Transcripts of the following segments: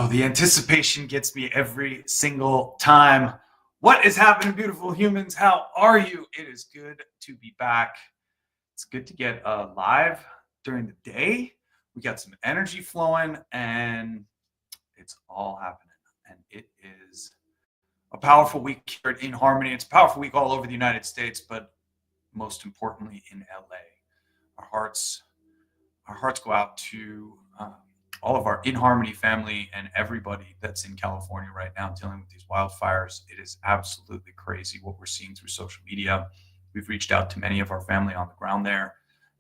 Oh, the anticipation gets me every single time. What is happening, beautiful humans? How are you? It is good to be back. It's good to get live during the day. We got some energy flowing and it's all happening. And it is a powerful week here at inHarmony. It's a powerful week all over the United States, but most importantly in LA. Our hearts go out to all of our inHarmony family and everybody that's in California right now dealing with these wildfires. It is absolutely crazy what we're seeing through social media. We've reached out to many of our family on the ground there,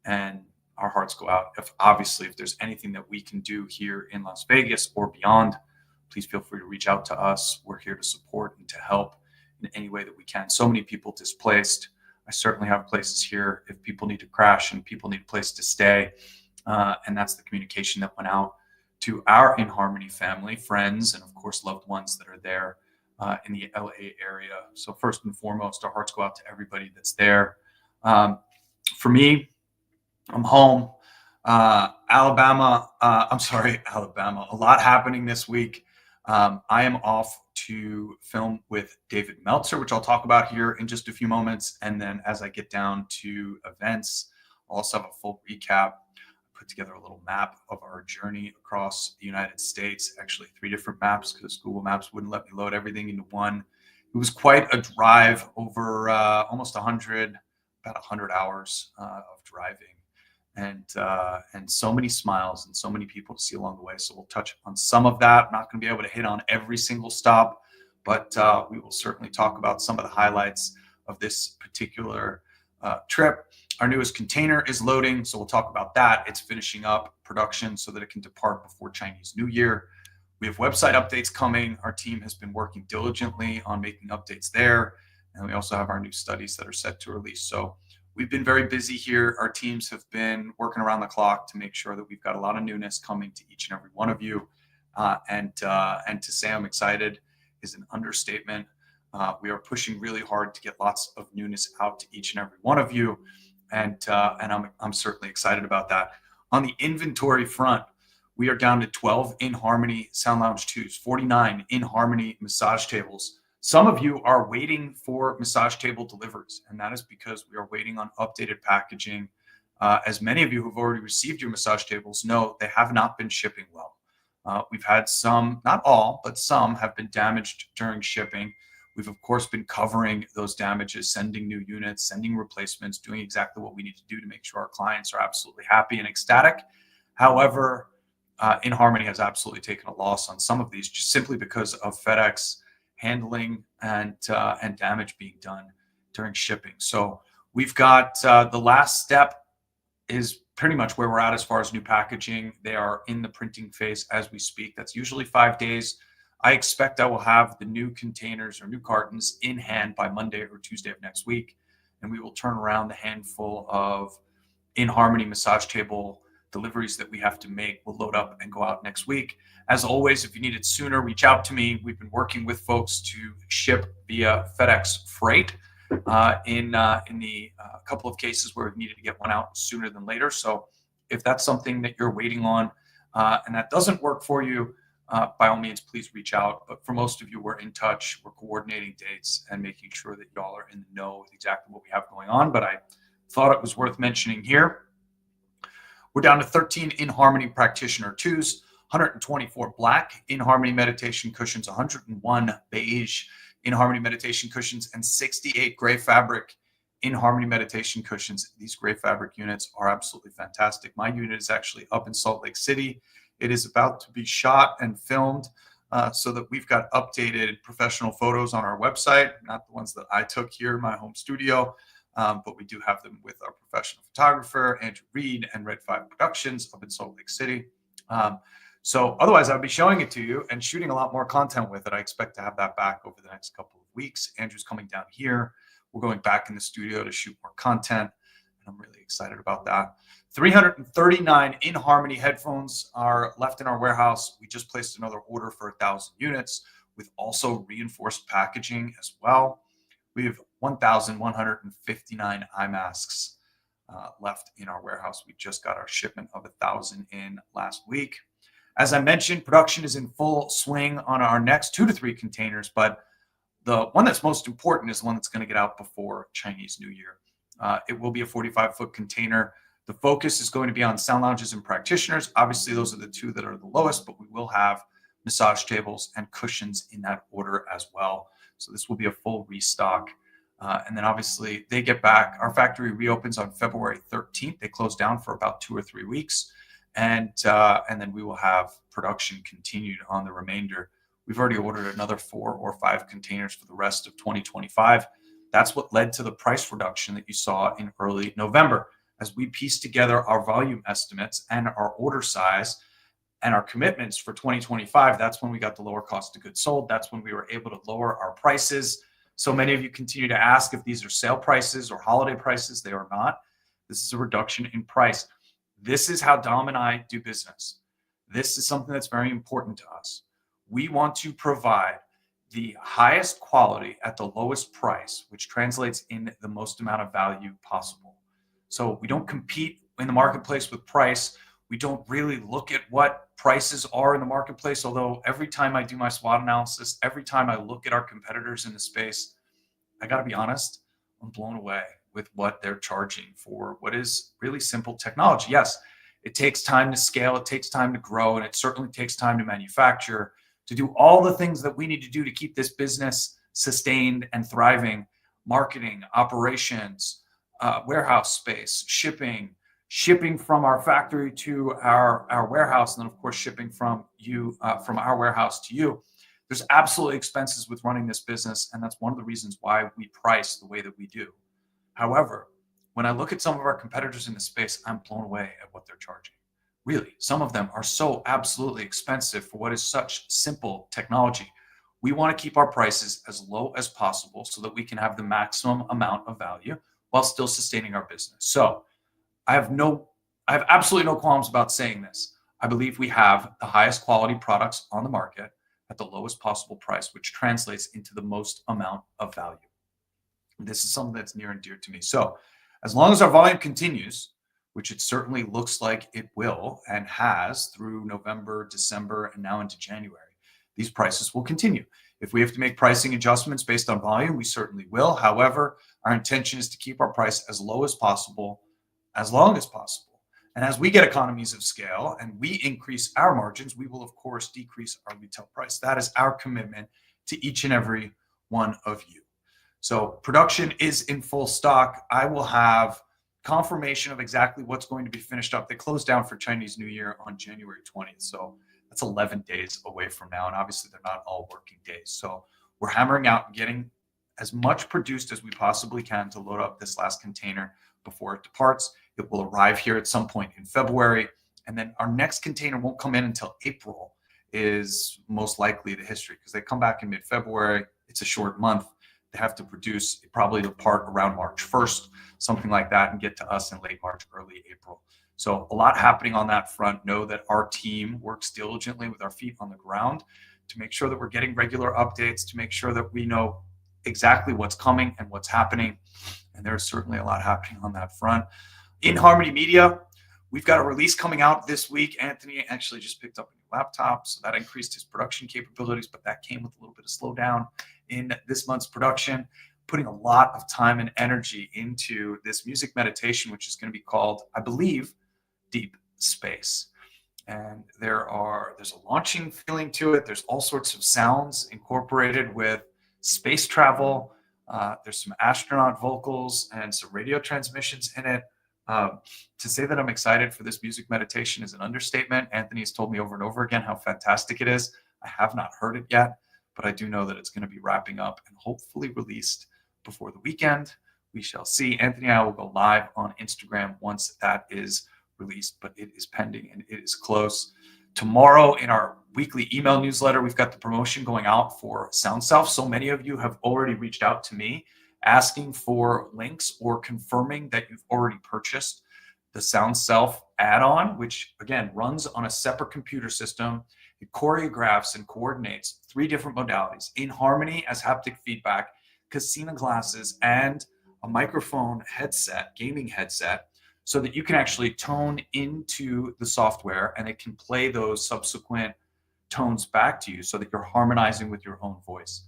and our hearts go out. If there's anything that we can do here in Las Vegas or beyond, please feel free to reach out to us. We're here to support and to help in any way that we can. So many people displaced. I certainly have places here if people need to crash and people need a place to stay. And that's the communication that went out to our inHarmony family, friends, and of course, loved ones that are there in the LA area. So first and foremost, our hearts go out to everybody that's there. For me, I'm home. Alabama. A lot happening this week. I am off to film with David Meltzer, which I'll talk about here in just a few moments. And then as I get down to events, I'll also have a full recap. Put together a little map of our journey across the United States, actually 3 different maps because Google Maps wouldn't let me load everything into one. It was quite a drive over almost about 100 hours of driving, and so many smiles and so many people to see along the way. So we'll touch on some of that. I'm not going to be able to hit on every single stop, but we will certainly talk about some of the highlights of this particular trip. Our newest container is loading, so we'll talk about that. It's finishing up production so that it can depart before Chinese New Year. We have website updates coming. Our team has been working diligently on making updates there. And we also have our new studies that are set to release. So we've been very busy here. Our teams have been working around the clock to make sure that we've got a lot of newness coming to each and every one of you. And to say I'm excited is an understatement. We are pushing really hard to get lots of newness out to each and every one of you. And I'm certainly excited about that. On the inventory front, we are down to 12 inHarmony Sound Lounge 2s, 49 inHarmony massage tables. Some of you are waiting for massage table deliveries, and that is because we are waiting on updated packaging. As many of you who've already received your massage tables know, they have not been shipping well. We've had some, not all, but some have been damaged during shipping. We've, of course, been covering those damages, sending new units, sending replacements, doing exactly what we need to do to make sure our clients are absolutely happy and ecstatic. However, inHarmony has absolutely taken a loss on some of these just simply because of FedEx handling and damage being done during shipping. So we've got the last step is pretty much where we're at as far as new packaging. They are in the printing phase as we speak. That's usually 5 days. I expect I will have the new containers or new cartons in hand by Monday or Tuesday of next week, and we will turn around the handful of inHarmony massage table deliveries that we have to make. We'll load up and go out next week. As always, if you need it sooner, reach out to me. We've been working with folks to ship via FedEx Freight in the couple of cases where we've needed to get one out sooner than later. So if that's something that you're waiting on and that doesn't work for you, by all means, please reach out. But for most of you, we're in touch. We're coordinating dates and making sure that y'all are in the know with exactly what we have going on. But I thought it was worth mentioning here. We're down to 13 inHarmony Practitioner 2s, 124 black inHarmony meditation cushions, 101 beige inHarmony meditation cushions, and 68 gray fabric inHarmony meditation cushions. These gray fabric units are absolutely fantastic. My unit is actually up in Salt Lake City. It is about to be shot and filmed so that we've got updated professional photos on our website, not the ones that I took here in my home studio, but we do have them with our professional photographer, Andrew Reed, and Red 5 Productions up in Salt Lake City. So otherwise, I'll be showing it to you and shooting a lot more content with it. I expect to have that back over the next couple of weeks. Andrew's coming down here. We're going back in the studio to shoot more content, and I'm really excited about that. 339 inHarmony headphones are left in our warehouse. We just placed another order for 1,000 units with also reinforced packaging as well. We have 1,159 eye masks left in our warehouse. We just got our shipment of 1,000 in last week. As I mentioned, production is in full swing on our next 2 to 3 containers, but the one that's most important is the one that's going to get out before Chinese New Year. It will be a 45-foot container. The focus is going to be on sound lounges and practitioners. Obviously, those are the two that are the lowest, but we will have massage tables and cushions in that order as well. So this will be a full restock. And then obviously they get back. Our factory reopens on February 13th. They close down for about 2 or 3 weeks. And then we will have production continued on the remainder. We've already ordered another 4 or 5 containers for the rest of 2025. That's what led to the price reduction that you saw in early November. As we pieced together our volume estimates and our order size and our commitments for 2025, that's when we got the lower cost of goods sold. That's when we were able to lower our prices. So many of you continue to ask if these are sale prices or holiday prices. They are not. This is a reduction in price. This is how Dom and I do business. This is something that's very important to us. We want to provide the highest quality at the lowest price, which translates in the most amount of value possible. So we don't compete in the marketplace with price. We don't really look at what prices are in the marketplace, although every time I do my SWOT analysis, every time I look at our competitors in the space, I got to be honest, I'm blown away with what they're charging for what is really simple technology. Yes, it takes time to scale, it takes time to grow, and it certainly takes time to manufacture, to do all the things that we need to do to keep this business sustained and thriving: marketing, operations, warehouse space, shipping from our factory to our warehouse, and then of course shipping from our warehouse to you. There's absolutely expenses with running this business, and that's one of the reasons why we price the way that we do. However, when I look at some of our competitors in the space, I'm blown away at what they're charging. Really, some of them are so absolutely expensive for what is such simple technology. We want to keep our prices as low as possible so that we can have the maximum amount of value while still sustaining our business. So I have absolutely no qualms about saying this. I believe we have the highest quality products on the market at the lowest possible price, which translates into the most amount of value. This is something that's near and dear to me. So as long as our volume continues, which it certainly looks like it will and has through November, December, and now into January, these prices will continue. If we have to make pricing adjustments based on volume, we certainly will. However, our intention is to keep our price as low as possible, as long as possible. And as we get economies of scale and we increase our margins, we will of course decrease our retail price. That is our commitment to each and every one of you. So production is in full stock. I will have confirmation of exactly what's going to be finished up. They close down for Chinese New Year on January 20th. So that's 11 days away from now. And obviously they're not all working days. So we're hammering out and getting as much produced as we possibly can to load up this last container before it departs. It will arrive here at some point in February. And then our next container won't come in until April, is most likely the history, because they come back in mid-February. It's a short month. They have to produce, probably depart around March 1st, something like that, and get to us in late March, early April. So a lot happening on that front. Know that our team works diligently with our feet on the ground to make sure that we're getting regular updates, to make sure that we know exactly what's coming and what's happening. And there's certainly a lot happening on that front. inHarmony Media, we've got a release coming out this week. Anthony actually just picked up a new laptop, so that increased his production capabilities, but that came with a little bit of slowdown in this month's production. Putting a lot of time and energy into this music meditation, which is going to be called, I believe, Deep Space. And there's a launching feeling to it. There's all sorts of sounds incorporated with space travel. There's some astronaut vocals and some radio transmissions in it. To say that I'm excited for this music meditation is an understatement. Anthony has told me over and over again how fantastic it is. I have not heard it yet, but I do know that it's going to be wrapping up and hopefully released before the weekend. We shall see. Anthony and I will go live on Instagram once that is released, but it is pending and it is close. Tomorrow in our weekly email newsletter, we've got the promotion going out for SoundSelf. So many of you have already reached out to me asking for links or confirming that you've already purchased the SoundSelf add-on, which again runs on a separate computer system. It choreographs and coordinates 3 different modalities: inHarmony as haptic feedback, Casino glasses, and a microphone headset, gaming headset, so that you can actually tone into the software and it can play those subsequent tones back to you so that you're harmonizing with your own voice.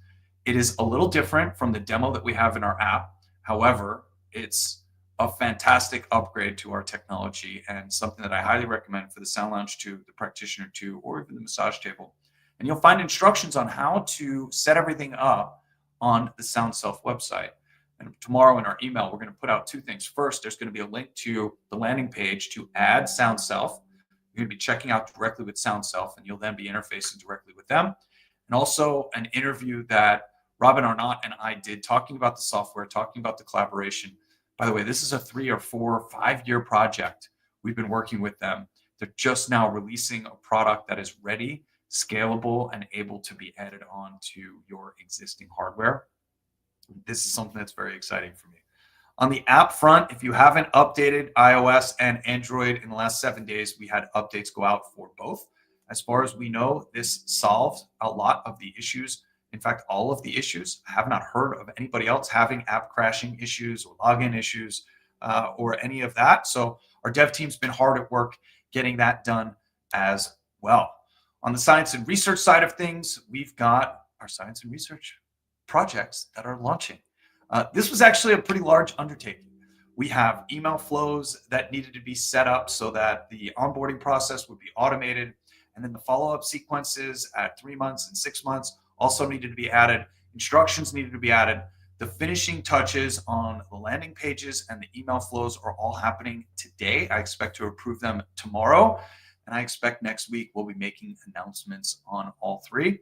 It is a little different from the demo that we have in our app. However, it's a fantastic upgrade to our technology and something that I highly recommend for the Sound Lounge 2, the Practitioner 2, or even the massage table. And you'll find instructions on how to set everything up on the SoundSelf website. And tomorrow in our email, we're going to put out two things. First, there's going to be a link to the landing page to add SoundSelf. You're going to be checking out directly with SoundSelf, and you'll then be interfacing directly with them. And also an interview that Robin Arnott and I did talking about the software, talking about the collaboration. By the way, this is a 3 or 4 or 5-year project. We've been working with them. They're just now releasing a product that is ready, scalable, and able to be added on to your existing hardware. This is something that's very exciting for me. On the app front, if you haven't updated iOS and Android in the last 7 days, we had updates go out for both. As far as we know, this solved a lot of the issues. In fact, all of the issues. I have not heard of anybody else having app crashing issues or login issues or any of that. So our dev team's been hard at work getting that done as well. On the science and research side of things, we've got our science and research projects that are launching. This was actually a pretty large undertaking. We have email flows that needed to be set up so that the onboarding process would be automated. And then the follow-up sequences at 3 months and 6 months also needed to be added. Instructions needed to be added. The finishing touches on the landing pages and the email flows are all happening today. I expect to approve them tomorrow. And I expect next week we'll be making announcements on all 3.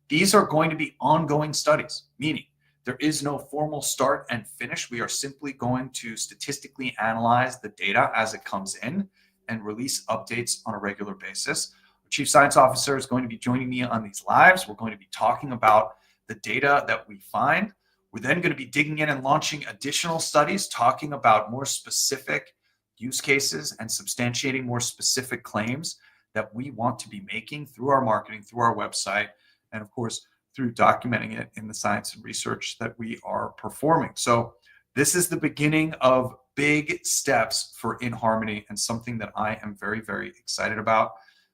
These are going to be ongoing studies, meaning there is no formal start and finish. We are simply going to statistically analyze the data as it comes in and release updates on a regular basis. Our Chief Science Officer is going to be joining me on these lives. We're going to be talking about the data that we find. We're then going to be digging in and launching additional studies, talking about more specific use cases and substantiating more specific claims that we want to be making through our marketing, through our website, and of course, through documenting it in the science and research that we are performing. So this is the beginning of big steps for inHarmony and something that I am very, very excited about.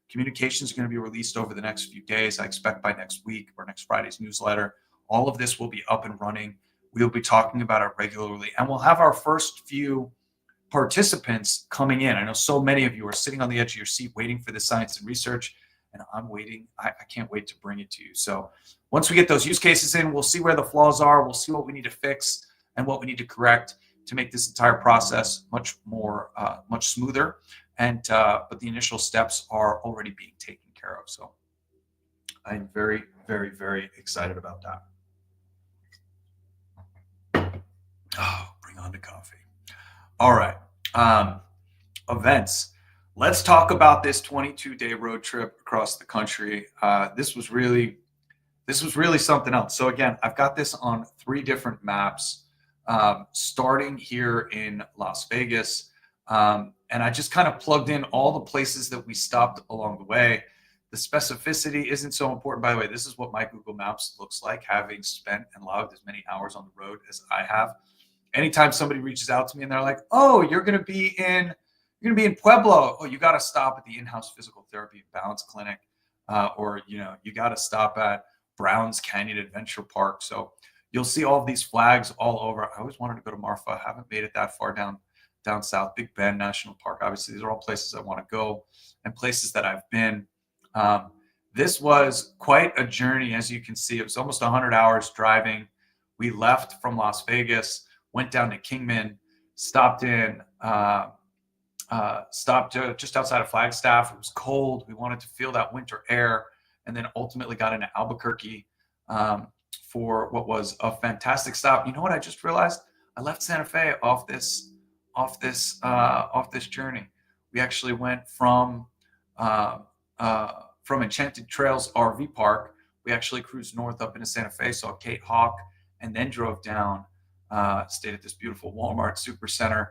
Communications are going to be released over the next few days. I expect by next week or next Friday's newsletter, all of this will be up and running. We'll be talking about it regularly, and we'll have our first few participants coming in. I know so many of you are sitting on the edge of your seat waiting for the science and research, and I'm waiting. I can't wait to bring it to you. So once we get those use cases in, we'll see where the flaws are. We'll see what we need to fix and what we need to correct to make this entire process much more, much smoother. And but the initial steps are already being taken care of. So I'm very, very, very excited about that. Oh, bring on the coffee. All right. Events. Let's talk about this 22-day road trip across the country. This was really something else. So again, I've got this on 3 different maps, starting here in Las Vegas. And I just kind of plugged in all the places that we stopped along the way. The specificity isn't so important. By the way, this is what my Google Maps looks like, having spent and logged as many hours on the road as I have. Anytime somebody reaches out to me and they're like, "Oh, you're going to be in Pueblo. Oh, you got to stop at the in-house physical therapy balance clinic, or you got to stop at Browns Canyon Adventure Park." So you'll see all of these flags all over. I always wanted to go to Marfa. I haven't made it that far down south. Big Bend National Park. Obviously, these are all places I want to go and places that I've been. This was quite a journey, as you can see. It was almost 100 hours driving. We left from Las Vegas, went down to Kingman, stopped just outside of Flagstaff. It was cold. We wanted to feel that winter air, and then ultimately got into Albuquerque for what was a fantastic stop. You know what I just realized? I left Santa Fe off this journey. We actually went from Enchanted Trails RV Park. We actually cruised north up into Santa Fe, saw Kate Hawk, and then drove down. Stayed at this beautiful Walmart Supercenter,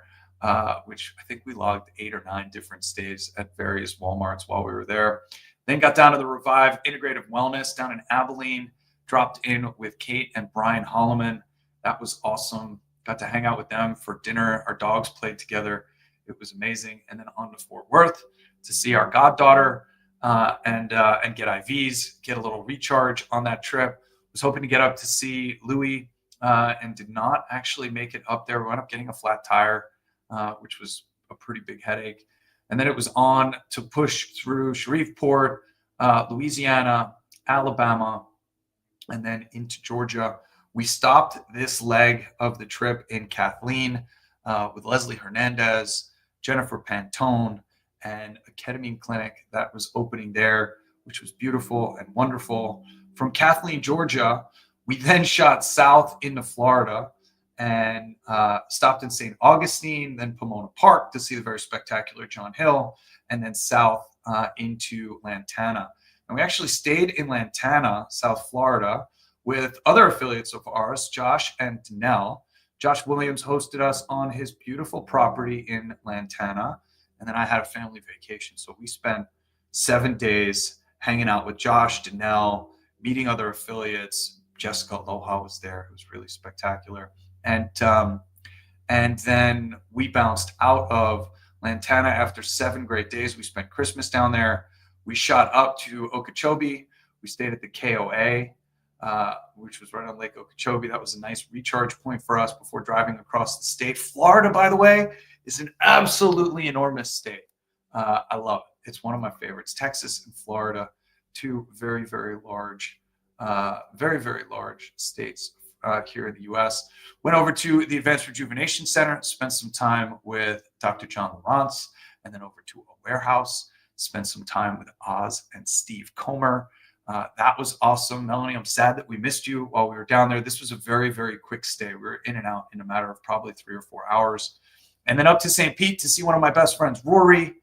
which I think we logged 8 or 9 different stays at various Walmarts while we were there. Then got down to the Revive Integrative Wellness down in Abilene, dropped in with Kate and Brian Holloman. That was awesome. Got to hang out with them for dinner. Our dogs played together. It was amazing. And then on to Fort Worth to see our goddaughter and get IVs, get a little recharge on that trip. Was hoping to get up to see Louis and did not actually make it up there. We wound up getting a flat tire, which was a pretty big headache. And then it was on to push through Shreveport, Louisiana, Alabama, and then into Georgia. We stopped this leg of the trip in Kathleen with Leslie Hernandez, Jennifer Pantone, and a ketamine clinic that was opening there, which was beautiful and wonderful. From Kathleen, Georgia, we then shot south into Florida and stopped in St. Augustine, then Pomona Park to see the very spectacular John Hill, and then south into Lantana. And we actually stayed in Lantana, South Florida, with other affiliates of ours, Josh and Danelle. Josh Williams hosted us on his beautiful property in Lantana, and then I had a family vacation. So we spent 7 days hanging out with Josh, Danelle, meeting other affiliates. Jessica Aloha was there. It was really spectacular. And then we bounced out of Lantana after 7 great days. We spent Christmas down there. We shot up to Okeechobee. We stayed at the KOA, which was right on Lake Okeechobee. That was a nice recharge point for us before driving across the state. Florida, by the way, is an absolutely enormous state. I love it. It's one of my favorites. Texas and Florida, two very, very large states here in the U.S. Went over to the Advanced Rejuvenation Center, spent some time with Dr. John Lawrence, and then over to a warehouse, spent some time with Oz and Steve Comer. That was awesome. Melanie, I'm sad that we missed you while we were down there. This was a very, very quick stay. We were in and out in a matter of probably 3 or 4 hours. And then up to St. Pete to see one of my best friends, Rory.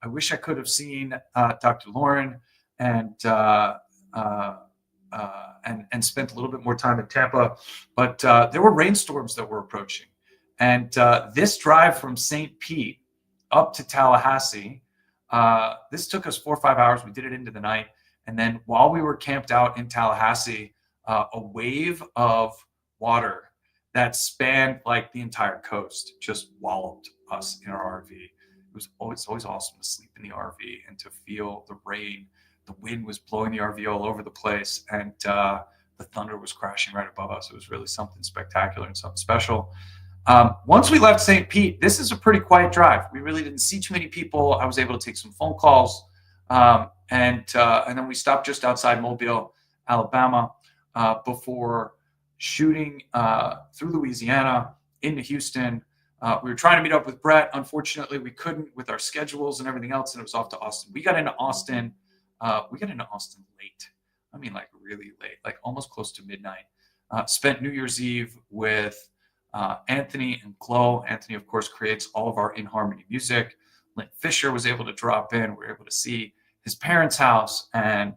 I wish I could have seen Dr. Lauren and spent a little bit more time in Tampa. But there were rainstorms that were approaching. And this drive from St. Pete up to Tallahassee, this took us 4 or 5 hours. We did it into the night. And then while we were camped out in Tallahassee, a wave of water that spanned like the entire coast just walloped us in our RV. It was always awesome to sleep in the RV and to feel the rain. The wind was blowing the RV all over the place, and the thunder was crashing right above us. It was really something spectacular and something special. Once we left St. Pete, this is a pretty quiet drive. We really didn't see too many people. I was able to take some phone calls. And then we stopped just outside Mobile, Alabama, before shooting through Louisiana into Houston. We were trying to meet up with Brett. Unfortunately, we couldn't with our schedules and everything else, and it was off to Austin. We got into Austin late. I mean, like really late, like almost close to midnight. Spent New Year's Eve with Anthony and Chloe. Anthony, of course, creates all of our inHarmony music. Lynn Fisher was able to drop in. We were able to see his parents' house. And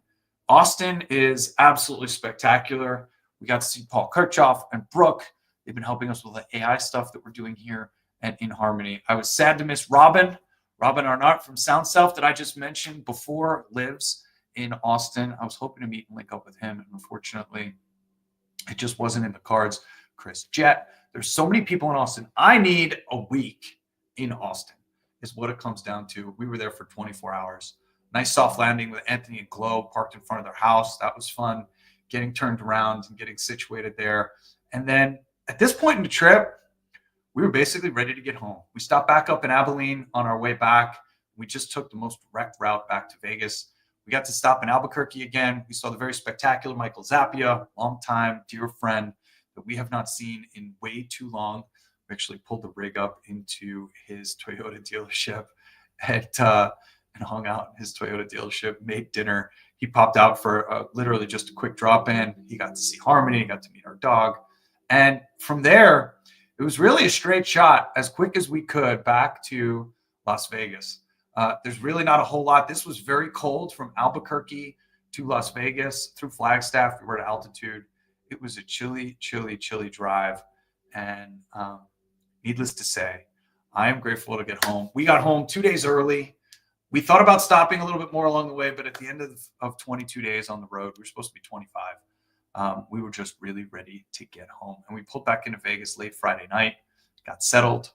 Austin is absolutely spectacular. We got to see Paul Kirchhoff and Brooke. They've been helping us with the AI stuff that we're doing here at inHarmony. I was sad to miss Robin Arnott from SoundSelf that I just mentioned before, lives in Austin. I was hoping to meet and link up with him. And unfortunately, it just wasn't in the cards. Chris Jett. There's so many people in Austin. I need a week in Austin is what it comes down to. We were there for 24 hours. Nice soft landing with Anthony and Chloe parked in front of their house. That was fun, getting turned around and getting situated there. And then at this point in the trip, we were basically ready to get home. We stopped back up in Abilene on our way back. We just took the most direct route back to Vegas. We got to stop in Albuquerque again. We saw the very spectacular Michael Zappia, longtime dear friend that we have not seen in way too long. We actually pulled the rig up into his Toyota dealership and hung out in his Toyota dealership, made dinner. He popped out for literally just a quick drop in. He got to see Harmony, he got to meet our dog. And from there, it was really a straight shot as quick as we could back to Las Vegas. There's really not a whole lot. This was very cold from Albuquerque to Las Vegas through Flagstaff. We were at altitude. It was a chilly, chilly, chilly drive. And needless to say, I am grateful to get home. We got home 2 days early. We thought about stopping a little bit more along the way, but at the end of 22 days on the road, we were supposed to be 25. We were just really ready to get home. And we pulled back into Vegas late Friday night, got settled,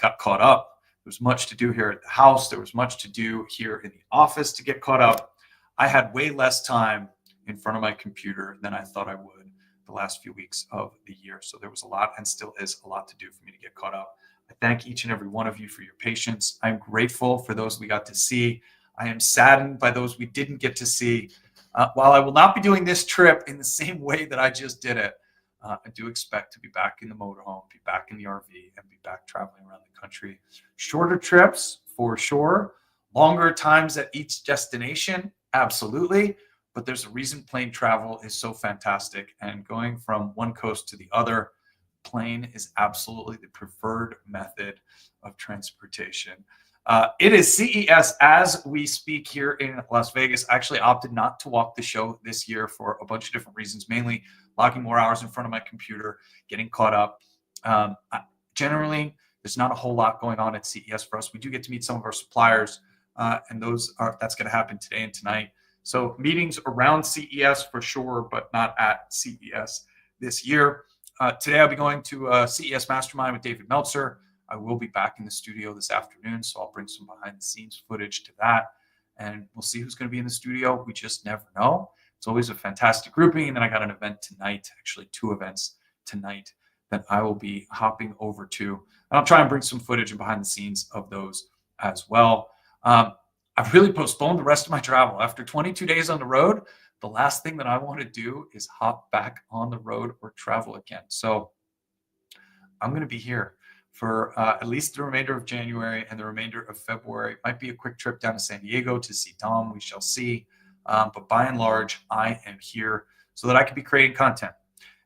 got caught up, was much to do here at the house. There was much to do here in the office to get caught up. I had way less time in front of my computer than I thought I would the last few weeks of the year. So there was a lot, and still is a lot to do for me to get caught up. I thank each and every one of you for your patience. I'm grateful for those we got to see. I am saddened by those we didn't get to see. While I will not be doing this trip in the same way that I just did it, I do expect to be back in the motorhome, be back in the RV, and be back traveling around the country. Shorter trips, for sure. Longer times at each destination, absolutely. But there's a reason plane travel is so fantastic. And going from one coast to the other, plane is absolutely the preferred method of transportation. It is CES as we speak here in Las Vegas. I actually opted not to walk the show this year for a bunch of different reasons, mainly logging more hours in front of my computer, getting caught up. Generally, there's not a whole lot going on at CES for us. We do get to meet some of our suppliers, and that's going to happen today and tonight. So meetings around CES for sure, but not at CES this year. Today I'll be going to a CES Mastermind with David Meltzer. I will be back in the studio this afternoon, so I'll bring some behind the scenes footage to that, and we'll see who's going to be in the studio. We just never know. It's always a fantastic grouping. And then I got an event tonight, actually 2 events tonight that I will be hopping over to. And I'll try and bring some footage and behind the scenes of those as well. I've really postponed the rest of my travel. After 22 days on the road, the last thing that I want to do is hop back on the road or travel again. So I'm going to be here for at least the remainder of January and the remainder of February. Might be a quick trip down to San Diego to see Dom. We shall see. But by and large, I am here so that I can be creating content.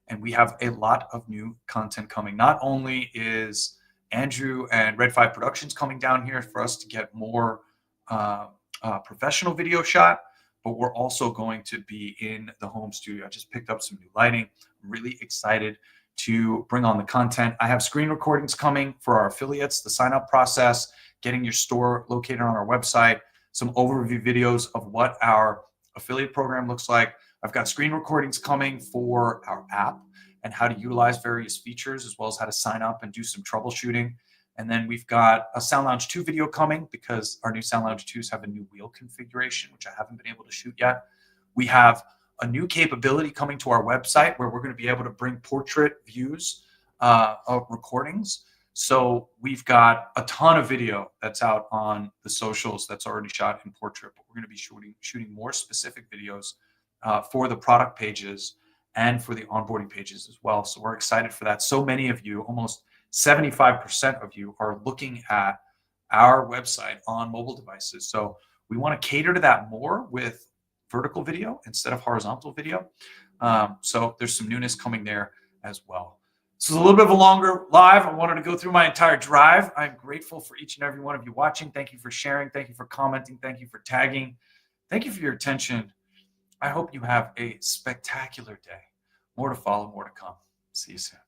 And we have a lot of new content coming. Not only is Andrew and Red 5 Productions coming down here for us to get more professional video shot, but we're also going to be in the home studio. I just picked up some new lighting. I'm really excited to bring on the content. I have screen recordings coming for our affiliates, the sign-up process, getting your store located on our website, some overview videos of what our affiliate program looks like. I've got screen recordings coming for our app and how to utilize various features, as well as how to sign up and do some troubleshooting. And then we've got a Sound Lounge 2 video coming because our new Sound Lounge 2s have a new wheel configuration, which I haven't been able to shoot yet. We have a new capability coming to our website where we're going to be able to bring portrait views of recordings. So we've got a ton of video that's out on the socials that's already shot in portrait, but we're going to be shooting more specific videos for the product pages and for the onboarding pages as well. So we're excited for that. So many of you, almost 75% of you, are looking at our website on mobile devices. So we want to cater to that more with vertical video instead of horizontal video. So there's some newness coming there as well. So it's a little bit of a longer live. I wanted to go through my entire drive. I'm grateful for each and every one of you watching. Thank you for sharing. Thank you for commenting. Thank you for tagging. Thank you for your attention. I hope you have a spectacular day. More to follow, more to come. See you soon.